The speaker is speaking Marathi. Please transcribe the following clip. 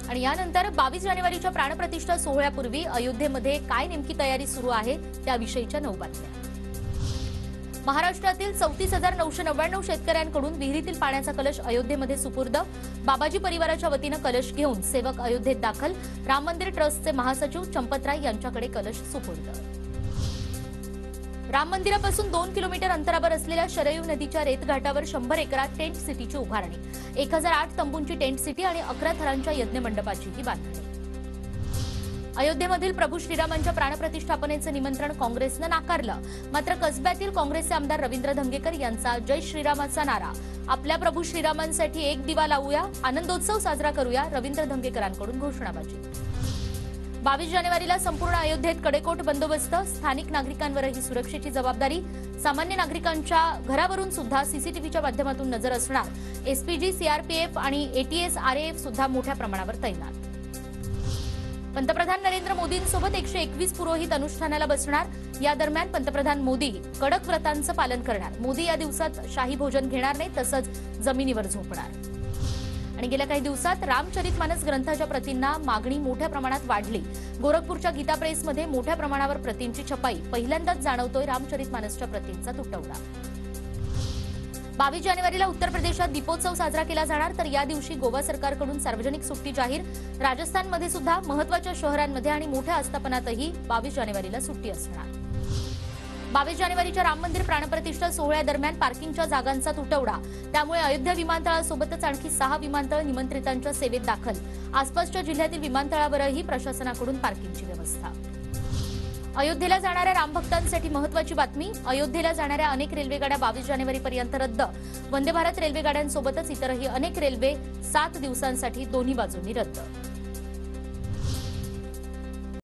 आणि यानंतर 22 जानेवारीच्या प्राणप्रतिष्ठा सोहळ्यापूर्वी अयोध्येमध्ये काय नेमकी तयारी सुरू आहे त्याविषयीच्या 9 बातम्या। महाराष्ट्रातील 34,999 शेतकऱ्यांकडून विहिरीतील पाण्याचा कलश अयोध्येमध्ये सुपूर्द। बाबाजी परिवाराच्या वतीने कलश घेऊन सेवक अयोध्येत दाखल। राम मंदिर ट्रस्टचे महासचिव चंपतराय यांच्याकडे कलश सुपूर्द। राम मंदिरापासून 2 किलोमीटर अंतरावर असलेल्या शरयू नदीच्या रेतघाटावर 100 एकरात टेंट सिटीची उभारणी। 1008 तंबूंची टेंट सिटी आणि 11 थरांच्या यज्ञ मंडपाचीही बांधणी। अयोध्येमधील प्रभू श्रीरामांच्या प्राणप्रतिष्ठापनेचे निमंत्रण काँग्रेसने नाकारलं। मात्र कसब्यातील काँग्रेसचे आमदार रवींद्र धंगेकर यांचा जय श्रीरामाचा नारा। आपल्या प्रभू श्रीरामांसाठी एक दिवा लावूया, आनंदोत्सव साजरा करूया, रवींद्र धंगेकरांकडून घोषणाबाजी। 22 जानेवारीला संपूर्ण अयोध्येत कडेकोट बंदोबस्त। स्थानिक नागरिकांवरही सुरक्षेची जबाबदारी। सामान्य नागरिकांच्या घरावरून सुद्धा सीसीटीव्हीच्या माध्यमातून नजर असणार। एसपीजी, सीआरपीएफ आणि एटीएस, आरएएफ सुद्धा मोठ्या प्रमाणावर तैनात। पंतप्रधान नरेंद्र मोदींसोबत 121 पुरोहित अनुष्ठानाला बसणार। या दरम्यान पंतप्रधान मोदी कडक व्रतांचं पालन करणार। मोदी या दिवसात शाही भोजन घेणार नाही, तसंच जमिनीवर झोपणार। आणि गेल्या काही दिवसात रामचरितमानस ग्रंथाच्या प्रतींना मागणी मोठ्या प्रमाणात वाढली। गोरखपूरच्या गीता प्रेसमध्ये मोठ्या प्रमाणावर प्रतींची छपाई। पहिल्यांदाच जाणवतोय रामचरितमानसच्या प्रतींचा तुटवडा। 22 जानेवारीला उत्तर प्रदेशात दीपोत्सव साजरा केला जाणार, तर या दिवशी गोवा सरकारकडून सार्वजनिक सुट्टी जाहीर। राजस्थानमध्ये सुद्धा महत्त्वाच्या शहरांमध्ये आणि मोठ्या आस्थापनातही 22 जानेवारीला सुट्टी असणार। 22 जानेवारीच्या राम मंदिर प्राणप्रतिष्ठा सोहळ्यादरम्यान पार्किंगच्या जागांचा तुटवडा। त्यामुळे अयोध्या विमानतळासोबतच आणखी 6 विमानतळ निमंत्रितांच्या सेवेत दाखल। आसपासच्या जिल्ह्यातील विमानतळावरही प्रशासनाकडून पार्किंगची व्यवस्था। अयोध्येला जाणाऱ्या रामभक्तांसाठी महत्त्वाची बातमी। अयोध्येला जाणाऱ्या अनेक रेल्वेगाड्या 22 जानेवारीपर्यंत रद्द। वंदे भारत रेल्वेगाड्यांसोबतच इतरही अनेक रेल्वे 7 दिवसांसाठी दोन्ही बाजूंनी रद्द।